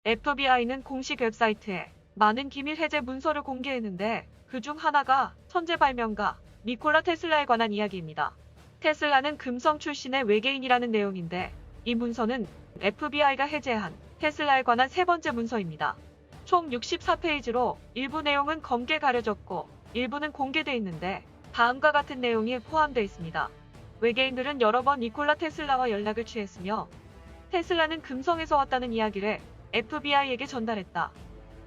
FBI는 공식 웹사이트에 많은 기밀 해제 문서를 공개했는데 그중 하나가 천재 발명가 니콜라 테슬라에 관한 이야기입니다. 테슬라는 금성 출신의 외계인이라는 내용인데 이 문서는 FBI가 해제한 테슬라에 관한 세 번째 문서입니다. 총 64페이지로 일부 내용은 검게 가려졌고 일부는 공개돼 있는데 다음과 같은 내용이 포함되어 있습니다. 외계인들은 여러 번 니콜라 테슬라와 연락을 취했으며 테슬라는 금성에서 왔다는 이야기를 FBI에게 전달했다.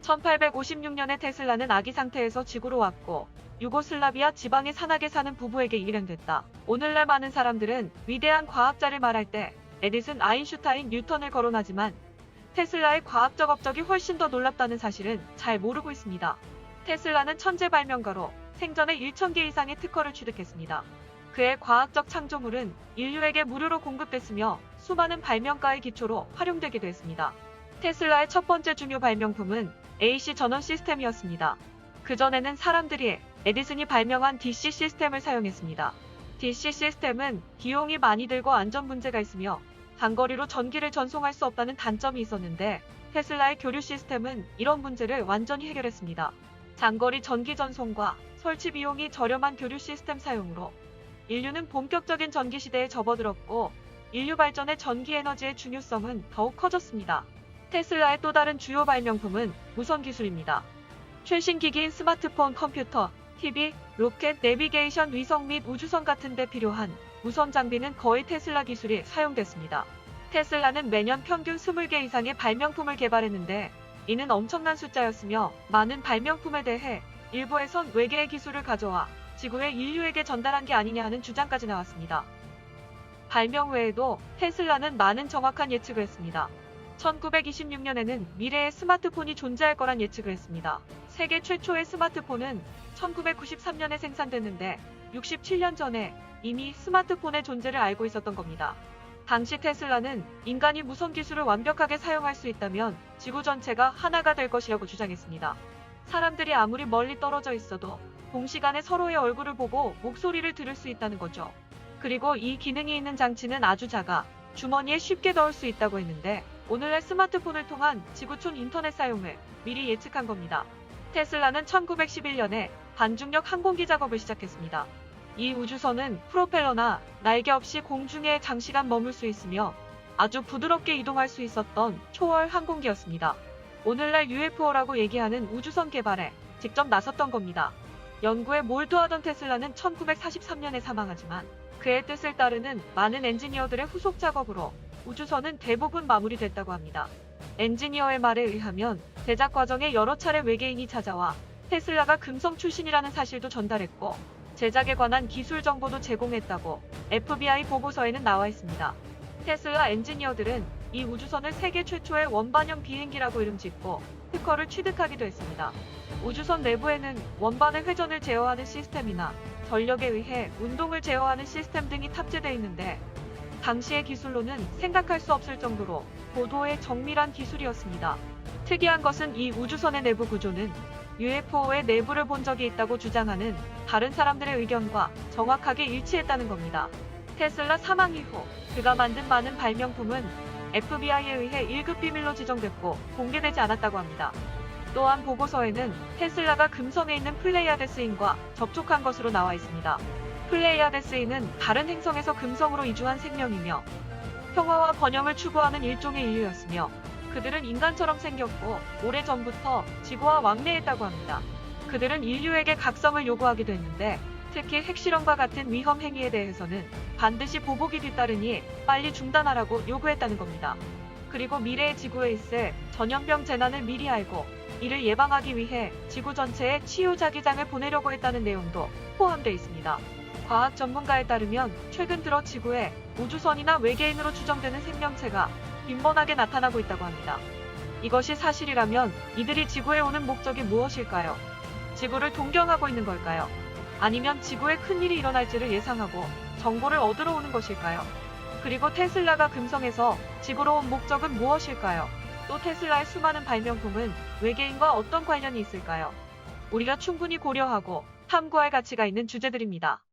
1856년에 테슬라는 아기 상태에서 지구로 왔고 유고슬라비아 지방의 산악에 사는 부부에게 일행됐다. 오늘날 많은 사람들은 위대한 과학자를 말할 때 에디슨, 아인슈타인, 뉴턴을 거론하지만 테슬라의 과학적 업적이 훨씬 더 놀랍다는 사실은 잘 모르고 있습니다. 테슬라는 천재 발명가로 생전에 1000개 이상의 특허를 취득했습니다. 그의 과학적 창조물은 인류에게 무료로 공급됐으며 수많은 발명가의 기초로 활용되기도 했습니다. 테슬라의 첫 번째 중요 발명품은 AC 전원 시스템이었습니다. 그전에는 사람들이 에디슨이 발명한 DC 시스템을 사용했습니다. DC 시스템은 비용이 많이 들고 안전 문제가 있으며 장거리로 전기를 전송할 수 없다는 단점이 있었는데 테슬라의 교류 시스템은 이런 문제를 완전히 해결했습니다. 장거리 전기 전송과 설치 비용이 저렴한 교류 시스템 사용으로 인류는 본격적인 전기 시대에 접어들었고 인류 발전의 전기 에너지의 중요성은 더욱 커졌습니다. 테슬라의 또 다른 주요 발명품은 무선 기술입니다. 최신 기기인 스마트폰, 컴퓨터, TV, 로켓, 내비게이션, 위성 및 우주선 같은 데 필요한 무선 장비는 거의 테슬라 기술이 사용됐습니다. 테슬라는 매년 평균 20개 이상의 발명품을 개발했는데 이는 엄청난 숫자였으며 많은 발명품에 대해 일부에선 외계의 기술을 가져와 지구의 인류에게 전달한 게 아니냐 하는 주장까지 나왔습니다. 발명 외에도 테슬라는 많은 정확한 예측을 했습니다. 1926년에는 미래의 스마트폰이 존재할 거란 예측을 했습니다. 세계 최초의 스마트폰은 1993년에 생산됐는데 67년 전에 이미 스마트폰의 존재를 알고 있었던 겁니다. 당시 테슬라는 인간이 무선 기술을 완벽하게 사용할 수 있다면 지구 전체가 하나가 될 것이라고 주장했습니다. 사람들이 아무리 멀리 떨어져 있어도 동시간에 서로의 얼굴을 보고 목소리를 들을 수 있다는 거죠. 그리고 이 기능이 있는 장치는 아주 작아 주머니에 쉽게 넣을 수 있다고 했는데 오늘날 스마트폰을 통한 지구촌 인터넷 사용을 미리 예측한 겁니다. 테슬라는 1911년에 반중력 항공기 작업을 시작했습니다. 이 우주선은 프로펠러나 날개 없이 공중에 장시간 머물 수 있으며 아주 부드럽게 이동할 수 있었던 초월 항공기였습니다. 오늘날 UFO라고 얘기하는 우주선 개발에 직접 나섰던 겁니다. 연구에 몰두하던 테슬라는 1943년에 사망하지만 그의 뜻을 따르는 많은 엔지니어들의 후속 작업으로 우주선은 대부분 마무리됐다고 합니다. 엔지니어의 말에 의하면 제작 과정에 여러 차례 외계인이 찾아와 테슬라가 금성 출신이라는 사실도 전달했고 제작에 관한 기술 정보도 제공했다고 FBI 보고서에는 나와 있습니다. 테슬라 엔지니어들은 이 우주선을 세계 최초의 원반형 비행기라고 이름짓고 특허를 취득하기도 했습니다. 우주선 내부에는 원반의 회전을 제어하는 시스템이나 전력에 의해 운동을 제어하는 시스템 등이 탑재되어 있는데 당시의 기술로는 생각할 수 없을 정도로 고도의 정밀한 기술이었습니다. 특이한 것은 이 우주선의 내부 구조는 UFO의 내부를 본 적이 있다고 주장하는 다른 사람들의 의견과 정확하게 일치했다는 겁니다. 테슬라 사망 이후 그가 만든 많은 발명품은 FBI에 의해 1급 비밀로 지정됐고 공개되지 않았다고 합니다. 또한 보고서에는 테슬라가 금성에 있는 플레이아데스인과 접촉한 것으로 나와 있습니다. 플레이아데스인은 다른 행성에서 금성으로 이주한 생명이며 평화와 번영을 추구하는 일종의 인류였으며 그들은 인간처럼 생겼고 오래전부터 지구와 왕래했다고 합니다. 그들은 인류에게 각성을 요구하기도 했는데 특히 핵실험과 같은 위험 행위에 대해서는 반드시 보복이 뒤따르니 빨리 중단하라고 요구했다는 겁니다. 그리고 미래의 지구에 있을 전염병 재난을 미리 알고 이를 예방하기 위해 지구 전체에 치유자기장을 보내려고 했다는 내용도 포함되어 있습니다. 과학 전문가에 따르면 최근 들어 지구에 우주선이나 외계인으로 추정되는 생명체가 빈번하게 나타나고 있다고 합니다. 이것이 사실이라면 이들이 지구에 오는 목적이 무엇일까요? 지구를 동경하고 있는 걸까요? 아니면 지구에 큰일이 일어날지를 예상하고 정보를 얻으러 오는 것일까요? 그리고 테슬라가 금성에서 지구로 온 목적은 무엇일까요? 또 테슬라의 수많은 발명품은 외계인과 어떤 관련이 있을까요? 우리가 충분히 고려하고 탐구할 가치가 있는 주제들입니다.